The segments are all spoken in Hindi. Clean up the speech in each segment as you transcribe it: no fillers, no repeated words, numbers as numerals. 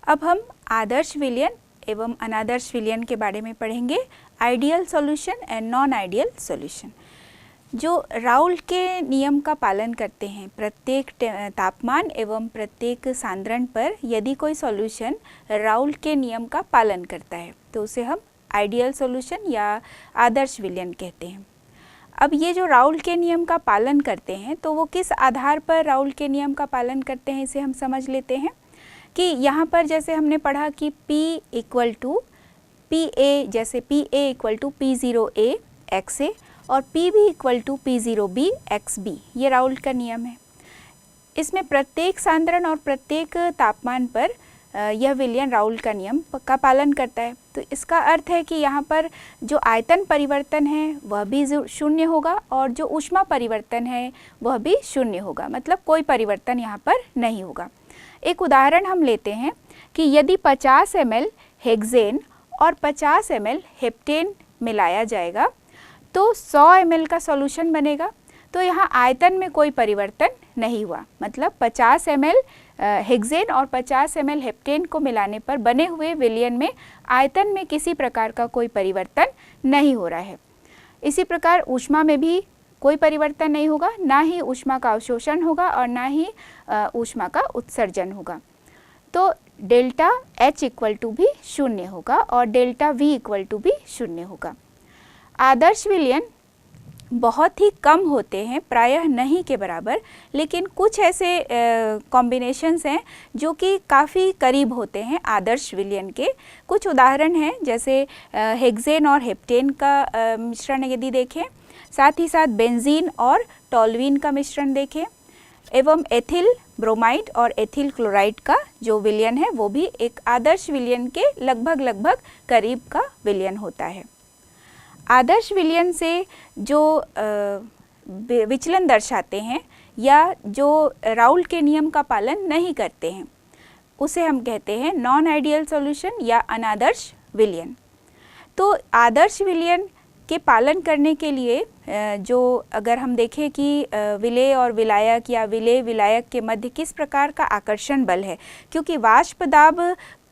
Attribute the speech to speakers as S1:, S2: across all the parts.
S1: अब हम आदर्श विलयन एवं अनादर्श विलयन के बारे में पढ़ेंगे, ideal solution and non ideal solution. जो राउल्ट के नियम का पालन करते हैं, प्रत्येक तापमान एवं प्रत्येक सांद्रण पर यदि कोई सॉल्यूशन राउल्ट के नियम का पालन करता है तो उसे हम आइडियल सॉल्यूशन या आदर्श विलयन कहते हैं। अब ये जो राउल्ट के नियम का पालन करते हैं तो वो किस आधार पर राउल्ट के नियम का पालन करते हैं, इसे हम समझ लेते हैं कि यहाँ पर जैसे हमने पढ़ा कि P equal to P A, जैसे P A equal to P0A XA और P B equal to P0B XB, ये राउल्ट का नियम है। इसमें प्रत्येक सांद्रण और प्रत्येक तापमान पर यह विलयन राउल्ट का नियम का पालन करता है। तो इसका अर्थ है कि यहाँ पर जो आयतन परिवर्तन है वह भी शून्य होगा और जो ऊष्मा परिवर्तन है वह भी शून्य होगा, मतलब कोई परिवर्तन यहाँ पर नहीं होगा। एक उदाहरण हम लेते हैं कि यदि 50 ml हेक्सेन और 50 ml हेप्टेन मिलाया जाएगा तो 100 ml का सॉल्यूशन बनेगा। तो यहाँ आयतन में कोई परिवर्तन नहीं हुआ, मतलब 50 ml हेक्सेन और 50 ml हेप्टेन को मिलाने पर बने हुए विलयन में आयतन में किसी प्रकार का कोई परिवर्तन नहीं हो रहा है। इसी प्रकार ऊष्मा में भी कोई परिवर्तन नहीं होगा, ना ही ऊष्मा का अवशोषण होगा और ना ही ऊष्मा का उत्सर्जन होगा। तो डेल्टा H इक्वल टू भी शून्य होगा और डेल्टा V इक्वल टू भी शून्य होगा। आदर्श विलयन बहुत ही कम होते हैं, प्रायः नहीं के बराबर, लेकिन कुछ ऐसे कॉम्बिनेशंस हैं जो कि काफ़ी करीब होते हैं आदर्श विलयन के। कुछ उदाहरण हैं, जैसे हेक्सेन और हेप्टेन का मिश्रण यदि देखें, साथ ही साथ बेंजीन और टॉल्यूइन का मिश्रण देखें, एवं एथिल ब्रोमाइड और एथिल क्लोराइड का जो विलयन है वो भी एक आदर्श विलयन के लगभग करीब का विलयन होता है। आदर्श विलयन से जो विचलन दर्शाते हैं या जो राउल्ट के नियम का पालन नहीं करते हैं उसे हम कहते हैं नॉन आइडियल सॉल्यूशन या अनादर्श विलयन। तो आदर्श विलयन के पालन करने के लिए जो अगर हम देखें कि विलेय और विलायक या विलेय विलायक के मध्य किस प्रकार का आकर्षण बल है, क्योंकि वाष्प दाब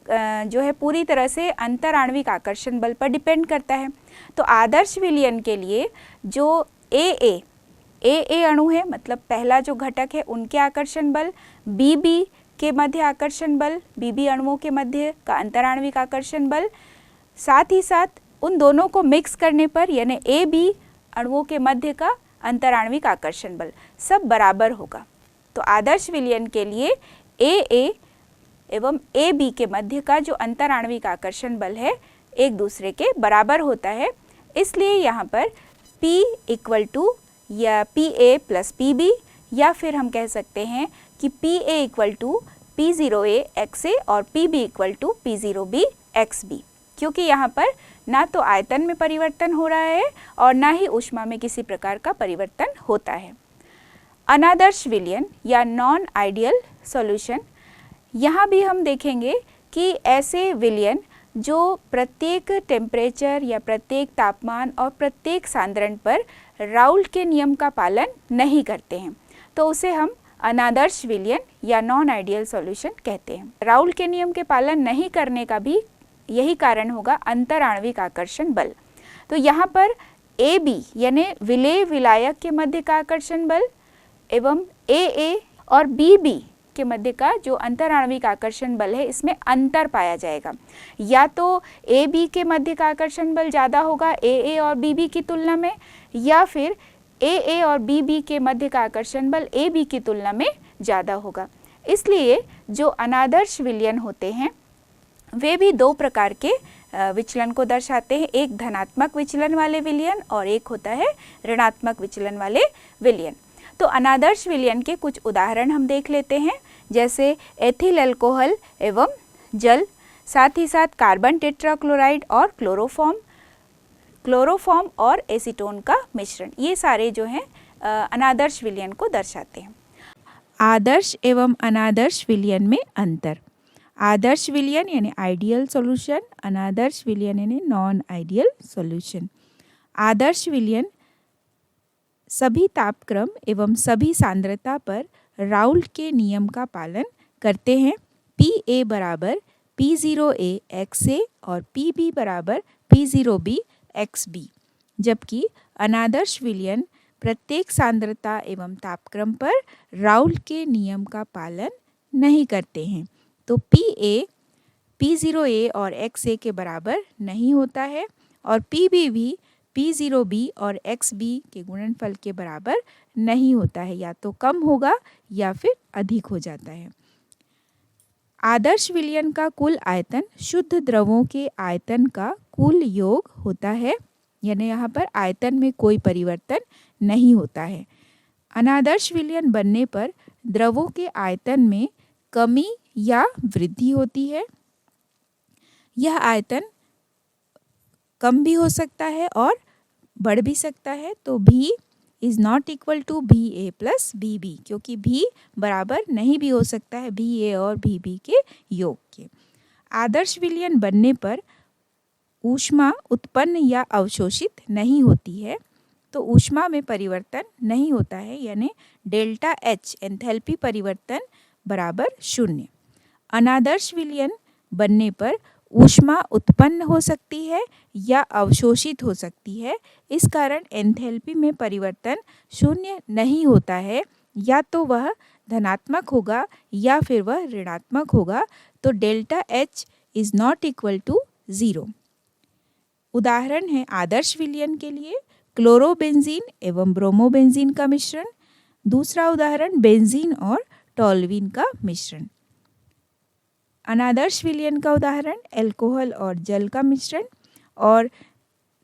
S1: जो है पूरी तरह से अंतर आणविक आकर्षण बल पर डिपेंड करता है। तो आदर्श विलयन के लिए जो AA अणु है, मतलब पहला जो घटक है, उनके आकर्षण बल, BB के मध्य आकर्षण बल, BB अणुओं के मध्य का अंतर आणविक आकर्षण बल, साथ ही साथ उन दोनों को मिक्स करने पर यानी AB अणुओं के मध्य का अंतर आणविक आकर्षण बल सब बराबर होगा। तो आदर्श विलयन के लिए AA एवं AB के मध्य का जो अंतर आणविक आकर्षण बल है एक दूसरे के बराबर होता है। इसलिए यहाँ पर P इक्वल टू या PA प्लस PB, या फिर हम कह सकते हैं कि PA equal to P0A XA और PB equal to P0B XB, क्योंकि यहाँ पर ना तो आयतन में परिवर्तन हो रहा है और ना ही ऊष्मा में किसी प्रकार का परिवर्तन होता है। अनादर्श विलयन या नॉन आइडियल सॉल्यूशन, यहाँ भी हम देखेंगे कि ऐसे विलयन जो प्रत्येक टेम्परेचर या प्रत्येक तापमान और प्रत्येक सांद्रण पर राउल्ट के नियम का पालन नहीं करते हैं, तो उसे हम अनादर्श विलयन या नॉन आइडियल सॉल्यूशन कहते हैं। राउल्ट के नियम के पालन नहीं करने का भी यही कारण होगा, अंतर आणविक आकर्षण बल। तो यहाँ पर AB यानी विलेय विलायक के मध्य का आकर्षण बल एवं AA और BB के मध्य का जो अंतर आणविक आकर्षण बल है, इसमें अंतर पाया जाएगा। या तो AB के मध्य का आकर्षण बल ज़्यादा होगा AA और BB की तुलना में, या फिर AA और BB के मध्य का आकर्षण बल AB की तुलना में ज़्यादा होगा। इसलिए जो अनादर्श विलयन होते हैं वे भी दो प्रकार के विचलन को दर्शाते हैं, एक धनात्मक विचलन वाले विलयन और एक होता है ऋणात्मक विचलन वाले विलयन। तो अनादर्श विलयन के कुछ उदाहरण हम देख लेते हैं, जैसे एथिल अल्कोहल एवं जल, साथ ही साथ कार्बन टेट्राक्लोराइड और क्लोरोफॉर्म और एसीटोन का मिश्रण, ये सारे जो हैं अनादर्श विलयन को दर्शाते हैं। आदर्श एवं अनादर्श विलयन में अंतर। आदर्श विलयन यानी आइडियल सॉल्यूशन, अनादर्श विलयन यानी नॉन आइडियल सॉल्यूशन। आदर्श विलयन सभी तापक्रम एवं सभी सांद्रता पर राउल्ट के नियम का पालन करते हैं। PA बराबर P0A XA और PB बराबर P0B XB, जबकि अनादर्श विलयन प्रत्येक सांद्रता एवं तापक्रम पर राउल के नियम का पालन नहीं करते हैं। तो PA P0A और XA के बराबर नहीं होता है और PB भी P0B और XB के गुणनफल के बराबर नहीं होता है, या तो कम होगा या फिर अधिक हो जाता है। आदर्श विलयन का कुल आयतन शुद्ध द्रवों के आयतन का कुल योग होता है, यानी यहाँ पर आयतन में कोई परिवर्तन नहीं होता है। अनादर्श विलयन बनने पर द्रवों के आयतन में कमी या वृद्धि होती है। यह आयतन कम भी हो सकता है और बढ़ भी सकता है। तो V is not equal to BA plus BB, क्योंकि V बराबर नहीं भी हो सकता है BA और BB के योग के। आदर्श विलयन बनने पर ऊष्मा उत्पन्न या अवशोषित नहीं होती है, तो ऊष्मा में परिवर्तन नहीं होता है, यानी डेल्टा H एंथैल्पी परिवर्तन बराबर 0। अनादर्श विलयन बनने पर ऊष्मा उत्पन्न हो सकती है या अवशोषित हो सकती है, इस कारण एंथैल्पी में परिवर्तन 0 नहीं होता है, या तो वह धनात्मक होगा या फिर वह ऋणात्मक होगा। तो delta H is not equal to 0। उदाहरण है आदर्श विलयन के लिए क्लोरोबेंजीन एवं ब्रोमोबेंजीन का मिश्रण। दूसरा उदाहरण बेंजीन और टॉल्यूइन का मिश्रण। अनादर्श विलयन का उदाहरण अल्कोहल और जल का मिश्रण और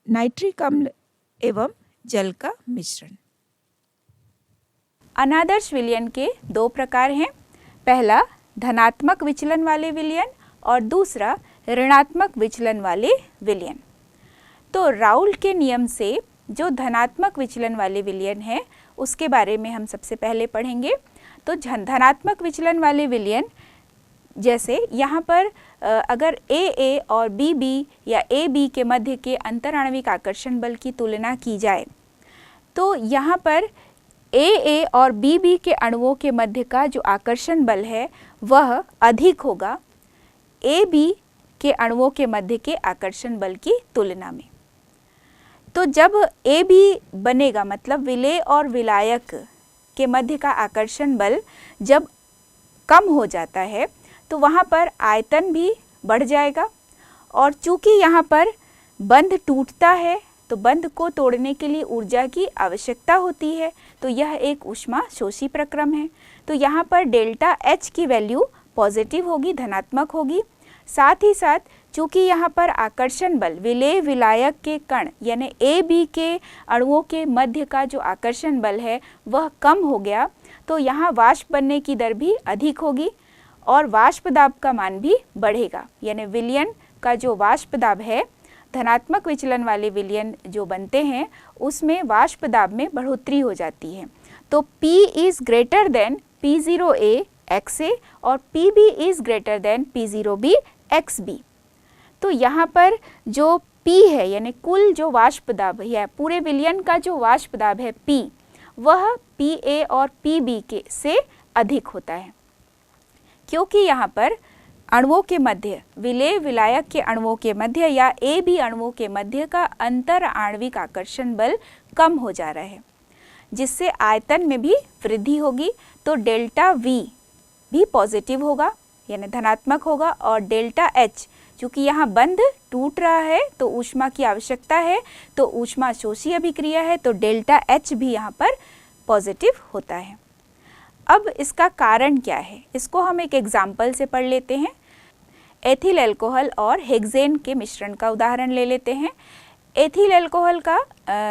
S1: नाइट्रिक अम्ल एवं जल का मिश्रण। अनादर्श विलयन के दो प्रकार हैं। पहला धनात्मक विचलन वाले विलयन और दूसरा ऋणात्मक विचलन वाले विलयन। तो राउल के नियम से जो धनात्मक विचलन वाले विलयन है उसके बारे में हम सबसे पहले पढ़ेंगे। तो धनात्मक विचलन वाले विलयन जैसे यहाँ पर अगर AA और BB या AB के मध्य के अंतराण्विक आकर्षण बल की तुलना की जाए तो यहाँ पर AA और BB के अणुओं के मध्य का जो आकर्षण बल है वह अधिक होगा AB के अणुओं के मध्य के आकर्षण बल की तुलना में। तो जब AB बनेगा मतलब विलेय और विलायक के मध्य का आकर्षण बल जब कम हो जाता है तो वहाँ पर आयतन भी बढ़ जाएगा, और चूँकि यहाँ पर बंध टूटता है तो बंध को तोड़ने के लिए ऊर्जा की आवश्यकता होती है, तो यह एक ऊष्मा शोषी प्रक्रम है। तो यहाँ पर डेल्टा H की वैल्यू पॉजिटिव होगी, धनात्मक होगी। साथ ही साथ चूँकि यहाँ पर आकर्षण बल विलेय विलायक के कण यानी AB के अणुओं के मध्य का जो आकर्षण बल है वह कम हो गया, तो यहाँ वाष्प बनने की दर भी अधिक होगी और वाष्प दाब का मान भी बढ़ेगा। यानी विलयन का जो वाष्प दाब है, धनात्मक विचलन वाले विलयन जो बनते हैं उसमें वाष्प दाब में बढ़ोतरी हो जाती है। तो P is greater than P0A XA और PB is greater than P0B XB। तो यहाँ पर जो P है यानी कुल जो वाष्प दाब है, पूरे विलयन का जो वाष्प दाब है P, वह PA और PB के से अधिक होता है, क्योंकि यहाँ पर अणुओं के मध्य विलेय विलायक के अणुओं के मध्य या AB अणुओं के मध्य का अंतर आणविक आकर्षण बल कम हो जा रहा है, जिससे आयतन में भी वृद्धि होगी। तो डेल्टा V भी पॉजिटिव होगा यानी धनात्मक होगा, और डेल्टा H चूँकि यहाँ बंध टूट रहा है तो ऊष्मा की आवश्यकता है, तो ऊष्मा शोषी अभिक्रिया है, तो डेल्टा H भी यहाँ पर पॉजिटिव होता है। अब इसका कारण क्या है, इसको हम एक एग्जाम्पल से पढ़ लेते हैं। एथिल अल्कोहल और हेक्सेन के मिश्रण का उदाहरण ले लेते हैं। एथिल अल्कोहल का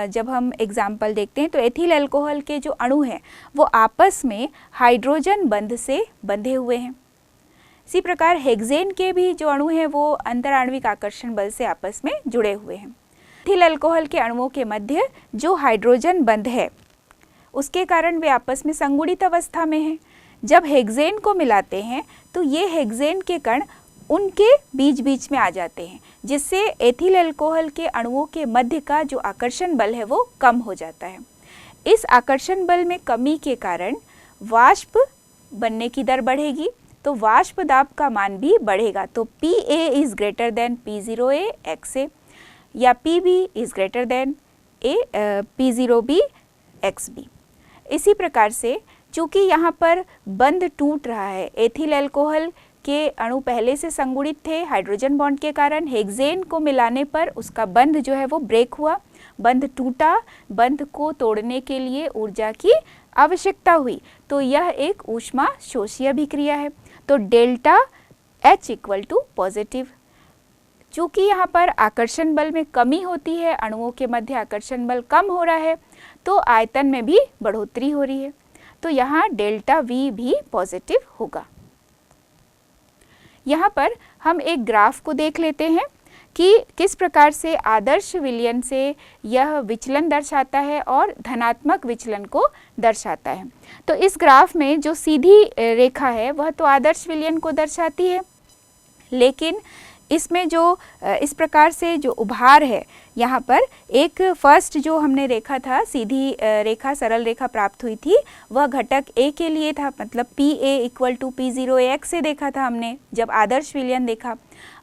S1: जब हम एग्जाम्पल देखते हैं तो एथिल अल्कोहल के जो अणु हैं वो आपस में हाइड्रोजन बंध से बंधे हुए हैं। इसी प्रकार हेक्सेन के भी जो अणु हैं वो अंतराण्विक आकर्षण बल से आपस में जुड़े हुए हैं। एथिल अल्कोहल के अणुओं के मध्य जो हाइड्रोजन बंध है उसके कारण वे आपस में संगुणित अवस्था में हैं। जब हेक्सेन को मिलाते हैं तो ये हेक्सेन के कण उनके बीच बीच में आ जाते हैं, जिससे एथिल अल्कोहल के अणुओं के मध्य का जो आकर्षण बल है वो कम हो जाता है। इस आकर्षण बल में कमी के कारण वाष्प बनने की दर बढ़ेगी, तो वाष्प दाब का मान भी बढ़ेगा। तो PA is greater than P0A XA या PB is greater than P0B XB। इसी प्रकार से चूंकि यहाँ पर बंध टूट रहा है, एथिल अल्कोहल के अणु पहले से संगुणित थे, हाइड्रोजन बॉन्ड के कारण हेक्सेन को मिलाने पर उसका बंध जो है वो ब्रेक हुआ, बंध टूटा, बंध को तोड़ने के लिए ऊर्जा की आवश्यकता हुई, तो यह एक ऊष्मा शोषी अभिक्रिया है। तो delta H equal to positive. चूँकि यहाँ पर आकर्षण बल में कमी होती है, अणुओं के मध्य आकर्षण बल कम हो रहा है, तो आयतन में भी बढ़ोतरी हो रही है, तो यहाँ डेल्टा V भी पॉजिटिव होगा। यहाँ पर हम एक ग्राफ को देख लेते हैं कि किस प्रकार से आदर्श विलयन से यह विचलन दर्शाता है और धनात्मक विचलन को दर्शाता है। तो इस ग्राफ में जो सीधी रेखा है वह तो आदर्श विलयन को दर्शाती है, लेकिन इसमें जो इस प्रकार से जो उभार है, यहाँ पर एक फर्स्ट जो हमने रेखा था, सीधी रेखा, सरल रेखा प्राप्त हुई थी, वह घटक A के लिए था, मतलब PA इक्वल टू P0AX से देखा था हमने जब आदर्श विलयन देखा।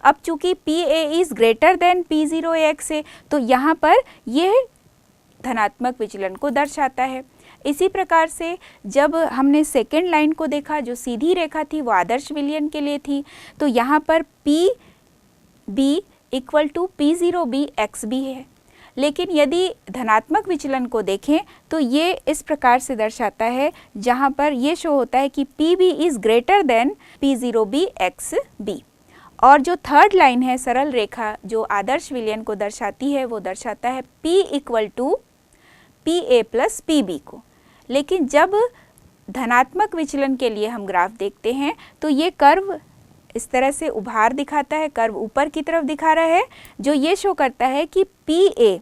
S1: अब चूंकि PA is greater than P0AX से, तो यहाँ पर यह धनात्मक विचलन को दर्शाता है। इसी प्रकार से जब हमने सेकेंड लाइन को देखा, जो सीधी रेखा थी वो आदर्श विलयन के लिए थी, तो यहाँ पर PB equal to P0B XB है। लेकिन यदि धनात्मक विचलन को देखें तो ये इस प्रकार से दर्शाता है, जहाँ पर ये शो होता है कि PB is greater than P0B XB। और जो थर्ड लाइन है, सरल रेखा, जो आदर्श विलयन को दर्शाती है, वो दर्शाता है P equal to PA plus PB को। लेकिन जब धनात्मक विचलन के लिए हम ग्राफ देखते हैं तो ये कर्व इस तरह से उभार दिखाता है, कर्व ऊपर की तरफ दिखा रहा है, जो ये शो करता है कि PA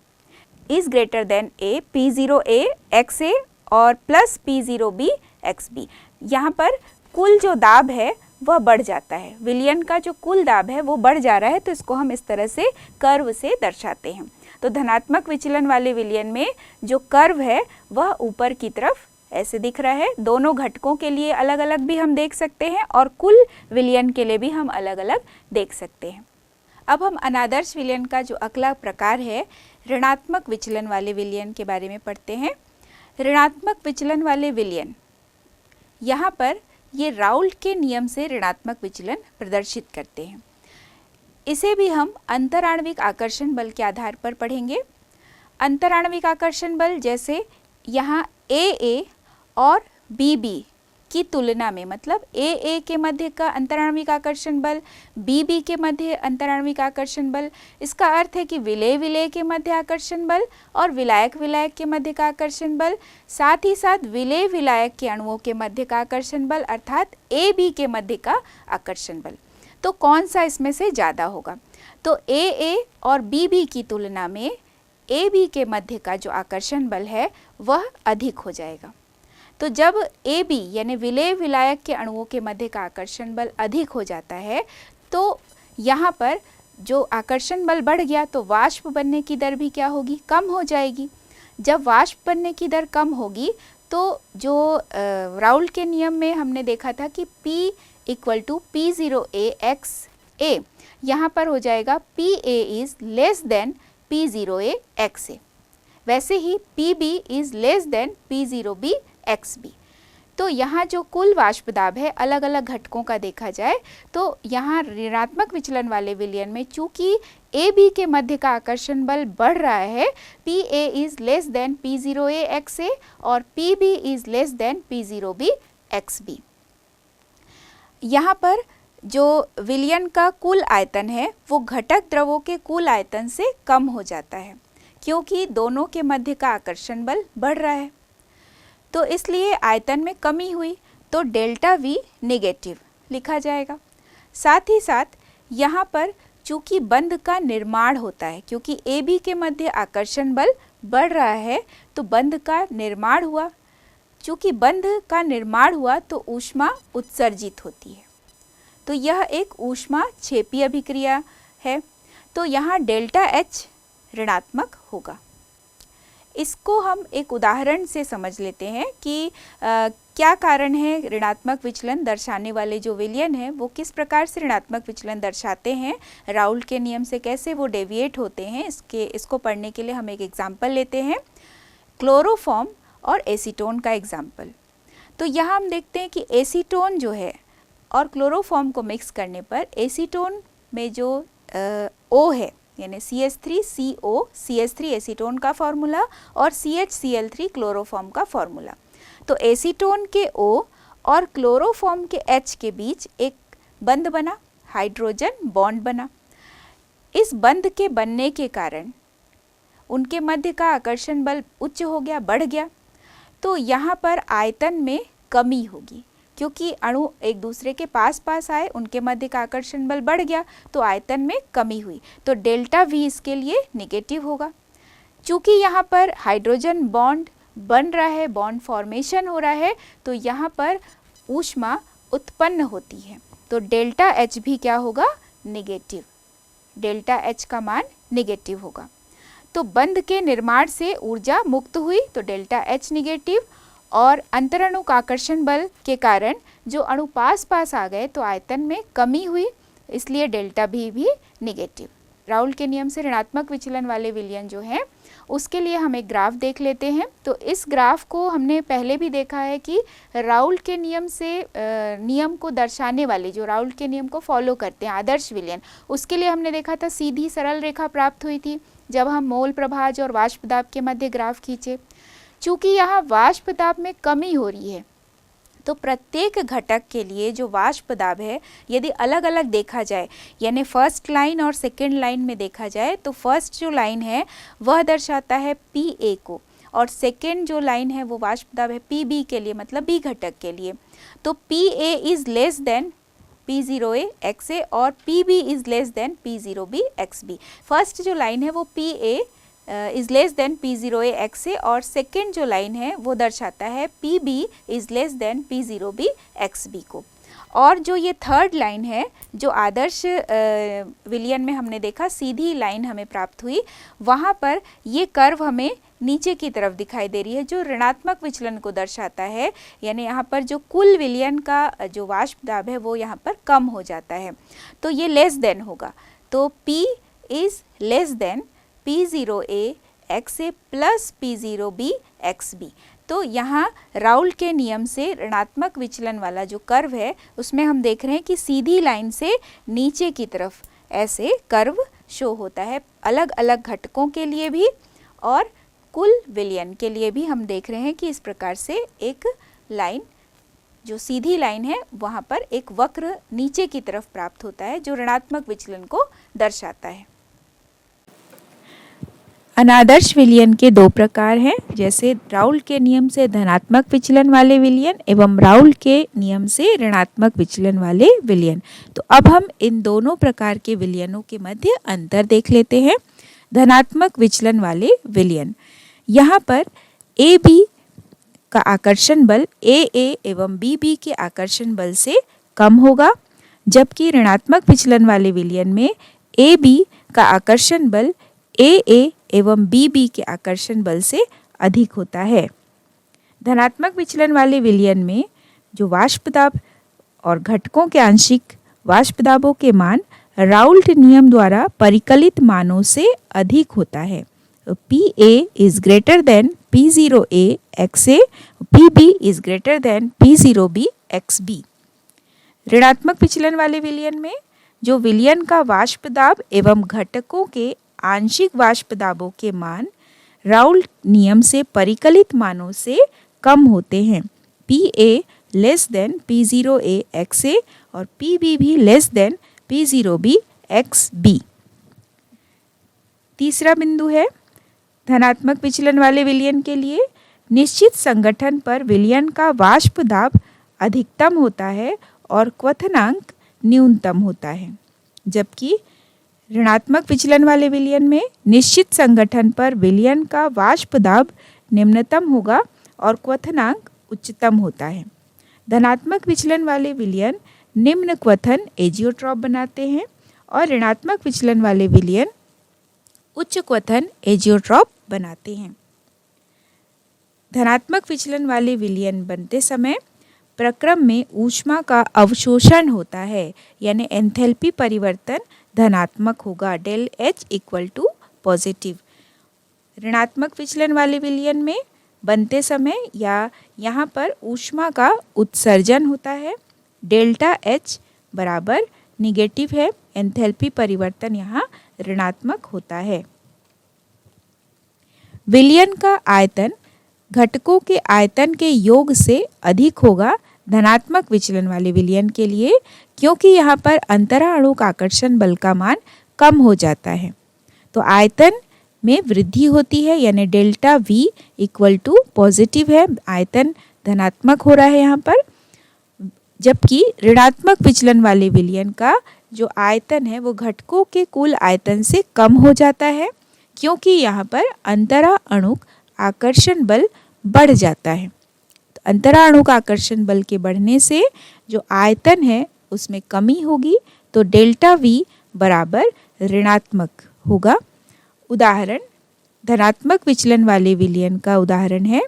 S1: is greater than A P0A XA और प्लस P0B XB। यहाँ पर कुल जो दाब है वह बढ़ जाता है, विलयन का जो कुल दाब है वो बढ़ जा रहा है, तो इसको हम इस तरह से कर्व से दर्शाते हैं। तो धनात्मक विचलन वाले विलयन में जो कर्व है वह ऊपर की तरफ ऐसे दिख रहा है। दोनों घटकों के लिए अलग अलग भी हम देख सकते हैं और कुल विलयन के लिए भी हम अलग अलग देख सकते हैं। अब हम अनादर्श विलयन का जो अगला प्रकार है, ऋणात्मक विचलन वाले विलयन के बारे में पढ़ते हैं। ऋणात्मक विचलन वाले विलयन, यहाँ पर ये राउल्ट के नियम से ऋणात्मक विचलन प्रदर्शित करते हैं। इसे भी हम अंतराण्विक आकर्षण बल के आधार पर पढ़ेंगे। अंतराण्विक आकर्षण बल जैसे यहाँ AA और BB की तुलना में, मतलब AA के मध्य का अंतराण्विक आकर्षण बल, BB के मध्य अंतराण्विक आकर्षण बल, इसका अर्थ है कि विलेय विलेय के मध्य आकर्षण बल और विलायक विलायक के मध्य का आकर्षण बल, साथ ही साथ विलेय विलायक के अणुओं के मध्य का आकर्षण बल अर्थात AB के मध्य का आकर्षण बल। तो कौन सा इसमें से ज़्यादा होगा? तो AA और BB की तुलना में AB के मध्य का जो आकर्षण बल है वह अधिक हो जाएगा। तो जब AB यानी विलेय विलायक के अणुओं के मध्य का आकर्षण बल अधिक हो जाता है, तो यहाँ पर जो आकर्षण बल बढ़ गया तो वाष्प बनने की दर भी क्या होगी? कम हो जाएगी। जब वाष्प बनने की दर कम होगी तो जो राउल्ट के नियम में हमने देखा था कि P equal to P0A XA, यहाँ पर हो जाएगा PA is less than P0A XA। वैसे ही PB is less than P0B XB। तो यहाँ जो कुल वाष्प दाब है अलग अलग घटकों का देखा जाए तो यहाँ ऋणात्मक विचलन वाले विलयन में चूंकि AB के मध्य का आकर्षण बल बढ़ रहा है, PA is less than P0A XA और PB is less than P0B XB। यहाँ पर जो विलयन का कुल आयतन है वो घटक द्रवों के कुल आयतन से कम हो जाता है, क्योंकि दोनों के मध्य का आकर्षण बल बढ़ रहा है, तो इसलिए आयतन में कमी हुई, तो डेल्टा V नेगेटिव लिखा जाएगा। साथ ही साथ यहाँ पर चूंकि बंध का निर्माण होता है, क्योंकि AB के मध्य आकर्षण बल बढ़ रहा है तो बंध का निर्माण हुआ। चूंकि बंध का निर्माण हुआ तो ऊष्मा उत्सर्जित होती है, तो यह एक ऊष्मा छेपी अभिक्रिया है। तो यहाँ डेल्टा H ऋणात्मक होगा। इसको हम एक उदाहरण से समझ लेते हैं कि क्या कारण है ऋणात्मक विचलन दर्शाने वाले जो विलयन हैं वो किस प्रकार से ऋणात्मक विचलन दर्शाते हैं, राउल्ट के नियम से कैसे वो डेविएट होते हैं, इसको पढ़ने के लिए हम एक एग्जाम्पल लेते हैं, क्लोरोफॉर्म और एसीटोन का एग्जाम्पल। तो यहाँ हम देखते हैं कि एसीटोन जो है और क्लोरोफॉर्म को मिक्स करने पर एसीटोन में जो O है यानी CH3CO CH3 एसीटोन का फॉर्मूला और CHCl3 क्लोरोफॉर्म का फॉर्मूला। तो एसीटोन के O और क्लोरोफॉर्म के H के बीच एक बंध बना, हाइड्रोजन बॉन्ड बना। इस बंध के बनने के कारण उनके मध्य का आकर्षण बल उच्च हो गया, बढ़ गया। तो यहाँ पर आयतन में कमी होगी क्योंकि अणु एक दूसरे के पास पास आए, उनके मध्य का आकर्षण बल बढ़ गया तो आयतन में कमी हुई। तो डेल्टा V इसके लिए नेगेटिव होगा। चूँकि यहाँ पर हाइड्रोजन बॉन्ड बन रहा है, बॉन्ड फॉर्मेशन हो रहा है, तो यहाँ पर ऊष्मा उत्पन्न होती है। तो डेल्टा H भी क्या होगा, नेगेटिव। डेल्टा H का मान नेगेटिव होगा। तो बंध के निर्माण से ऊर्जा मुक्त हुई तो डेल्टा H नेगेटिव, और अंतरणुक आकर्षण बल के कारण जो अणु पास पास आ गए तो आयतन में कमी हुई, इसलिए डेल्टा V भी नेगेटिव। राउल्ट के नियम से ऋणात्मक विचलन वाले विलयन जो हैं उसके लिए हम एक ग्राफ देख लेते हैं। तो इस ग्राफ को हमने पहले भी देखा है कि राउल्ट के नियम से नियम को दर्शाने वाले जो राउल्ट के नियम को फॉलो करते हैं आदर्श विलयन, उसके लिए हमने देखा था सीधी सरल रेखा प्राप्त हुई थी जब हम मोल प्रभाज और वाष्प दाब के मध्य ग्राफ खींचे। चूँकि यहाँ वाष्प दाब में कमी हो रही है तो प्रत्येक घटक के लिए जो वाष्प दाब है यदि अलग अलग देखा जाए, यानी फर्स्ट लाइन और सेकेंड लाइन में देखा जाए, तो फर्स्ट जो लाइन है वह दर्शाता है PA को और सेकेंड जो लाइन है वो वाष्प दाब है PB के लिए, मतलब B घटक के लिए। तो PA is less than P0A XA और PB is less than P0B XB। First जो लाइन है वो PA is less than P0A XA और सेकेंड जो लाइन है वो दर्शाता है PB is less than P0B XB को। और जो ये थर्ड लाइन है जो आदर्श विलयन में हमने देखा सीधी लाइन हमें प्राप्त हुई, वहाँ पर ये कर्व हमें नीचे की तरफ दिखाई दे रही है जो ऋणात्मक विचलन को दर्शाता है, यानी यहाँ पर जो कुल विलयन का जो वाष्प दाब है वो यहाँ पर कम हो जाता है। तो ये लेस देन होगा, तो P is less than P0A XA plus P0B XB। तो यहाँ राउल्ट के नियम से ऋणात्मक विचलन वाला जो कर्व है उसमें हम देख रहे हैं कि सीधी लाइन से नीचे की तरफ ऐसे कर्व शो होता है, अलग अलग घटकों के लिए भी और कुल विलयन के लिए भी हम देख रहे हैं कि इस प्रकार से एक लाइन जो सीधी लाइन है वहाँ पर एक वक्र नीचे की तरफ प्राप्त होता है जो ऋणात्मक विचलन को दर्शाता है। अनादर्श विलयन के दो प्रकार हैं, जैसे राउल्ट के नियम से धनात्मक विचलन वाले विलयन एवं राउल्ट के नियम से ऋणात्मक विचलन वाले विलयन। तो अब हम इन दोनों प्रकार के विलयनों के मध्य अंतर देख लेते हैं। धनात्मक विचलन वाले विलयन, यहाँ पर AB का आकर्षण बल AA एवं BB के आकर्षण बल से कम होगा, जबकि ऋणात्मक विचलन वाले विलयन में AB का आकर्षण बल AA एवं BB के आकर्षण बल से अधिक होता है। धनात्मक विचलन वाले विलयन में जो वाष्प दाब और घटकों के आंशिक वाष्प दाबों के मान राउल्ट नियम द्वारा परिकलित मानों से अधिक होता है। PA is greater than P0A XA, PB is greater than P0B XB। ऋणात्मक विचलन वाले विलयन में जो विलयन का वाष्प दाब एवं घटकों के आंशिक वाष्प दाबों के मान राउल्ट नियम से परिकलित मानों से कम होते हैं। PA less than P0A XA और PB भी लेस देन P0B XB। तीसरा बिंदु है धनात्मक विचलन वाले विलयन के लिए निश्चित संगठन पर विलयन का वाष्प दाब अधिकतम होता है और क्वथनांक न्यूनतम होता है, जबकि ऋणात्मक विचलन वाले विलयन में निश्चित संगठन पर विलयन का वाष्प दाब निम्नतम होगा और क्वथनांक उच्चतम होता है। धनात्मक विचलन वाले विलयन निम्न क्वथन एजियोट्रॉप बनाते हैं और ऋणात्मक विचलन वाले विलयन उच्च क्वथन एजियोट्रॉप बनाते हैं। धनात्मक विचलन वाले विलयन बनते समय प्रक्रम में ऊष्मा का अवशोषण होता है, यानी एंथैल्पी परिवर्तन धनात्मक होगा, del H equal to positive. ऋणात्मक विचलन वाले विलयन में बनते समय या यहाँ पर ऊष्मा का उत्सर्जन होता है, डेल्टा H बराबर निगेटिव है, एंथैल्पी परिवर्तन यहाँ ऋणात्मक होता है। विलयन का आयतन घटकों के आयतन के योग से अधिक होगा धनात्मक विचलन वाले विलयन के लिए, क्योंकि यहाँ पर अंतराणुक आकर्षण बल का मान कम हो जाता है, तो आयतन में वृद्धि होती है, यानी delta V equal to positive है, आयतन धनात्मक हो रहा है यहाँ पर। जबकि ऋणात्मक विचलन वाले विलयन का जो आयतन है वो घटकों के कुल आयतन से कम हो जाता है, क्योंकि यहाँ पर अंतराणुक आकर्षण बल बढ़ जाता है। तो अंतराणुक आकर्षण बल के बढ़ने से जो आयतन है उसमें कमी होगी, तो डेल्टा V बराबर ऋणात्मक होगा। उदाहरण, धनात्मक विचलन वाले विलयन का उदाहरण है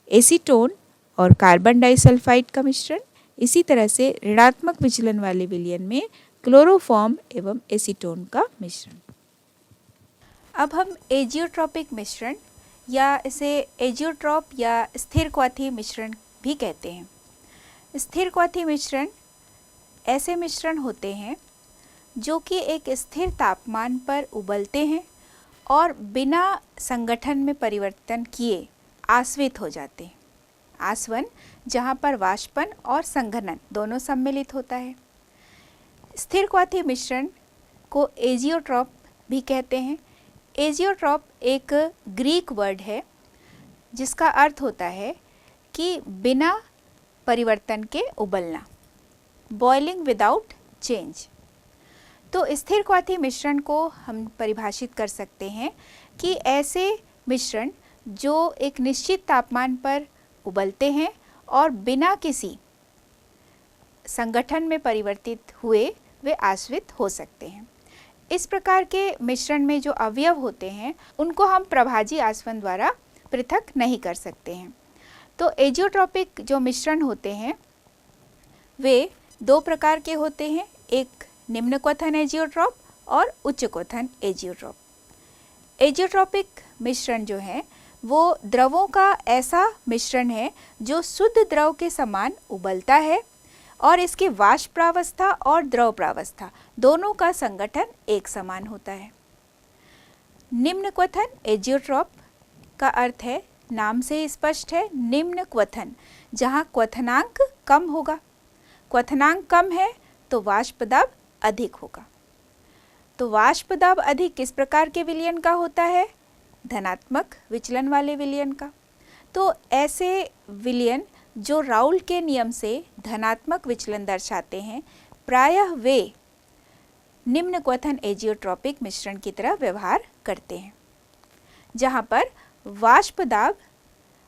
S1: एसीटोन और कार्बन डाइसल्फाइड का मिश्रण। इसी तरह से ऋणात्मक विचलन वाले विलयन में क्लोरोफॉर्म एवं एसीटोन का मिश्रण। अब हम एजियोट्रॉपिक मिश्रण या इसे एजियोट्रॉप या स्थिर क्वाथी मिश्रण भी कहते हैं। स्थिर क्वाथी मिश्रण ऐसे मिश्रण होते हैं जो कि एक स्थिर तापमान पर उबलते हैं और बिना संगठन में परिवर्तन किए आश्वित हो जाते हैं। आसवन जहाँ पर वाष्पन और संघनन दोनों सम्मिलित होता है। स्थिर क्वाथी मिश्रण को एजियोट्रॉप भी कहते हैं। एजियोट्रॉप एक ग्रीक वर्ड है जिसका अर्थ होता है कि बिना परिवर्तन के उबलना, बॉइलिंग विदाउट चेंज। तो स्थिर क्वाथी मिश्रण को हम परिभाषित कर सकते हैं कि ऐसे मिश्रण जो एक निश्चित तापमान पर उबलते हैं और बिना किसी संगठन में परिवर्तित हुए वे आश्वित हो सकते हैं। इस प्रकार के मिश्रण में जो अवयव होते हैं उनको हम प्रभाजी आसवन द्वारा पृथक नहीं कर सकते हैं। तो एजियोट्रॉपिक जो मिश्रण होते हैं वे दो प्रकार के होते हैं, एक निम्न क्वथन एजियोट्रॉप और उच्च क्वथन एजियोट्रॉप। एजियोट्रॉपिक मिश्रण जो है वो द्रवों का ऐसा मिश्रण है जो शुद्ध द्रव के समान उबलता है और इसकी वाष्प प्रावस्था और द्रव प्रावस्था दोनों का संगठन एक समान होता है। निम्न क्वथन एजियोट्रॉप का अर्थ है, नाम से ही स्पष्ट है, निम्न क्वथन, जहाँ क्वथनांक कम होगा। क्वथनांक कम है तो वाष्प दाब अधिक होगा। तो वाष्प दाब अधिक किस प्रकार के विलयन का होता है? धनात्मक विचलन वाले विलयन का। तो ऐसे विलयन जो राउल के नियम से धनात्मक विचलन दर्शाते हैं, प्रायः वे निम्न क्वथन एजियोट्रॉपिक मिश्रण की तरह व्यवहार करते हैं, जहाँ पर वाष्प दाब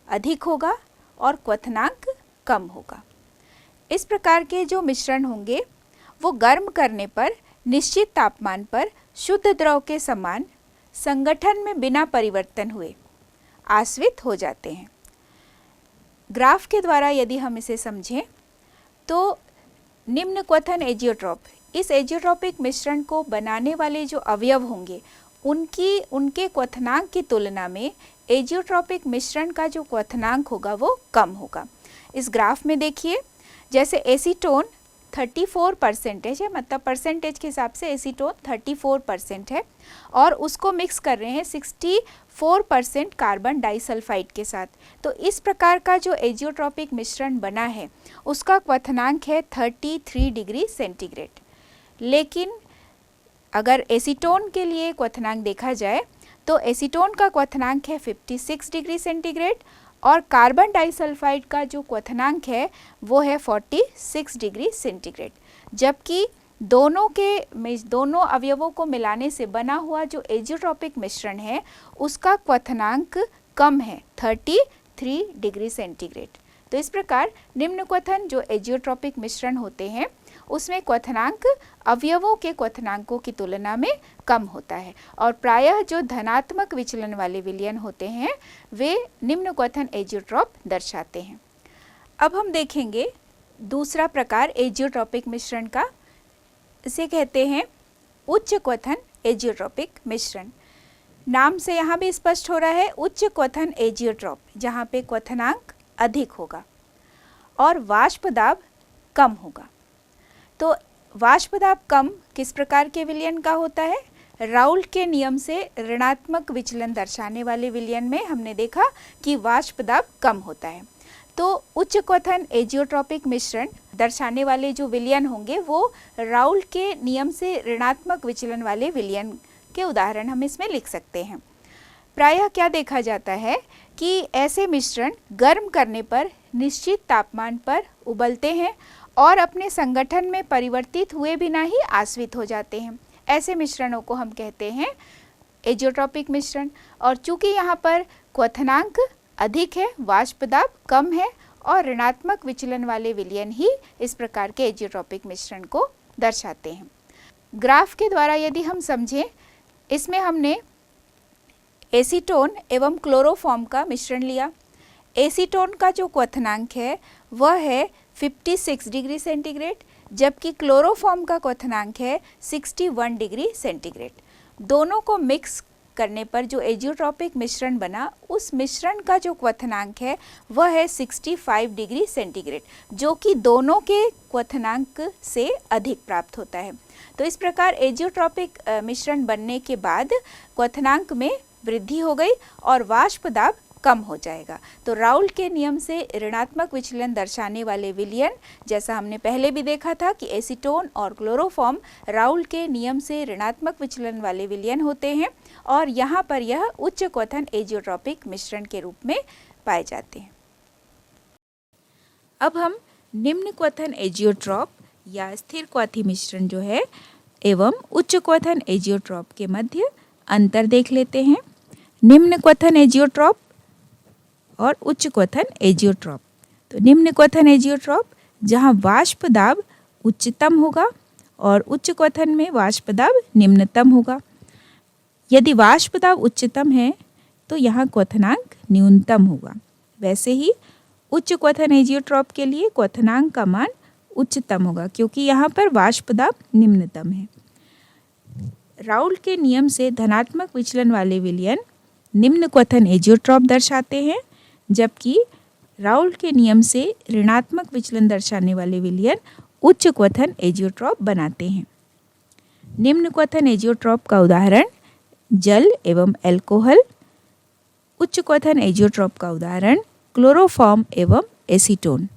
S1: अधिक होगा और क्वथनांक कम होगा। इस प्रकार के जो मिश्रण होंगे वो गर्म करने पर निश्चित तापमान पर शुद्ध द्रव के समान संगठन में बिना परिवर्तन हुए आश्वित हो जाते हैं। ग्राफ के द्वारा यदि हम इसे समझें तो निम्न क्वथन एजियोट्रॉप, इस एजियोट्रॉपिक मिश्रण को बनाने वाले जो अवयव होंगे उनके क्वथनांक की तुलना में एजियोट्रॉपिक मिश्रण का जो क्वथनांक होगा वो कम होगा। इस ग्राफ में देखिए, जैसे एसीटोन 34% है, मतलब परसेंटेज के हिसाब से एसीटोन 34% है और उसको मिक्स कर रहे हैं 64% कार्बन डाइसल्फाइड के साथ। तो इस प्रकार का जो एजियोट्रॉपिक मिश्रण बना है उसका क्वथनांक है 33 डिग्री सेंटीग्रेड। लेकिन अगर एसीटोन के लिए क्वथनांक देखा जाए तो एसीटोन का क्वथनांक है 56 डिग्री सेंटीग्रेड और कार्बन डाइसल्फाइड का जो क्वथनांक है वो है 46 डिग्री सेंटीग्रेड। जबकि दोनों अवयवों को मिलाने से बना हुआ जो एजियोट्रॉपिक मिश्रण है उसका क्वथनांक कम है, 33 डिग्री सेंटीग्रेड। तो इस प्रकार निम्न क्वथन जो एजियोट्रॉपिक मिश्रण होते हैं उसमें क्वथनांक अवयवों के क्वथनांकों की तुलना में कम होता है और प्रायः जो धनात्मक विचलन वाले विलयन होते हैं वे निम्न क्वथन एजियोट्रॉप दर्शाते हैं। अब हम देखेंगे दूसरा प्रकार एजियोट्रॉपिक मिश्रण का। इसे कहते हैं उच्च क्वथन एजियोट्रॉपिक मिश्रण। नाम से यहाँ भी स्पष्ट हो रहा है उच्च क्वथन एजियोट्रॉप, जहाँ पे क्वथनांक अधिक होगा और वाष्प दाब कम होगा। तो वाष्प दाब कम किस प्रकार के विलयन का होता है? राउल्ट के नियम से ऋणात्मक विचलन दर्शाने वाले विलयन में हमने देखा कि वाष्प दाब कम होता है। तो उच्च क्वथन एजियोट्रॉपिक मिश्रण दर्शाने वाले जो विलयन होंगे वो राउल्ट के नियम से ऋणात्मक विचलन वाले विलयन के उदाहरण हम इसमें लिख सकते हैं। प्रायः क्या देखा जाता है कि ऐसे मिश्रण गर्म करने पर निश्चित तापमान पर उबलते हैं और अपने संगठन में परिवर्तित हुए बिना ही आश्वित हो जाते हैं। ऐसे मिश्रणों को हम कहते हैं एजियोट्रॉपिक मिश्रण। और चूंकि यहाँ पर क्वथनांक अधिक है, वाष्प दाब कम है और ऋणात्मक विचलन वाले विलयन ही इस प्रकार के एजियोट्रॉपिक मिश्रण को दर्शाते हैं। ग्राफ के द्वारा यदि हम समझें, इसमें हमने एसीटोन एवं क्लोरोफॉर्म का मिश्रण लिया। एसीटोन का जो क्वथनांक है वह है 56 डिग्री सेंटीग्रेड, जबकि क्लोरोफॉर्म का क्वथनांक है 61 डिग्री सेंटीग्रेड। दोनों को मिक्स करने पर जो एजियोट्रॉपिक मिश्रण बना, उस मिश्रण का जो क्वथनांक है वह है 65 डिग्री सेंटीग्रेड, जो कि दोनों के क्वथनांक से अधिक प्राप्त होता है। तो इस प्रकार एजियोट्रॉपिक मिश्रण बनने के बाद क्वथनांक में वृद्धि हो गई और वाष्प दाब कम हो जाएगा। तो राउल्ट के नियम से ऋणात्मक विचलन दर्शाने वाले विलयन, जैसा हमने पहले भी देखा था कि एसीटोन और क्लोरोफॉर्म राउल्ट के नियम से ऋणात्मक विचलन वाले विलयन होते हैं और यहाँ पर यह उच्च क्वथन एजियोट्रॉपिक मिश्रण के रूप में पाए जाते हैं। अब हम निम्न क्वथन एजियोट्रॉप या स्थिर क्वाथी मिश्रण जो है एवं उच्च क्वथन एजियोट्रॉप के मध्य अंतर देख लेते हैं। निम्न क्वथन एजियोट्रॉप और उच्च क्वथन एजियोट्रॉप। तो निम्न क्वथन एजियोट्रॉप जहाँ वाष्प दाब उच्चतम होगा और उच्च क्वथन में वाष्प दाब निम्नतम होगा। यदि वाष्प दाब उच्चतम है तो यहाँ क्वथनांक न्यूनतम होगा। वैसे ही उच्च क्वथन एजियोट्रॉप के लिए क्वथनांक का मान उच्चतम होगा क्योंकि यहाँ पर वाष्प दाब निम्नतम है। राउल्ट के नियम से धनात्मक विचलन वाले विलयन निम्न क्वथन एजियोट्रॉप दर्शाते हैं, जबकि राउल्ट के नियम से ऋणात्मक विचलन दर्शाने वाले विलयन उच्च क्वथन एजियोट्रॉप बनाते हैं। निम्न क्वथन एजियोट्रॉप का उदाहरण जल एवं एल्कोहल। उच्च क्वथन एजियोट्रॉप का उदाहरण क्लोरोफॉर्म एवं एसीटोन।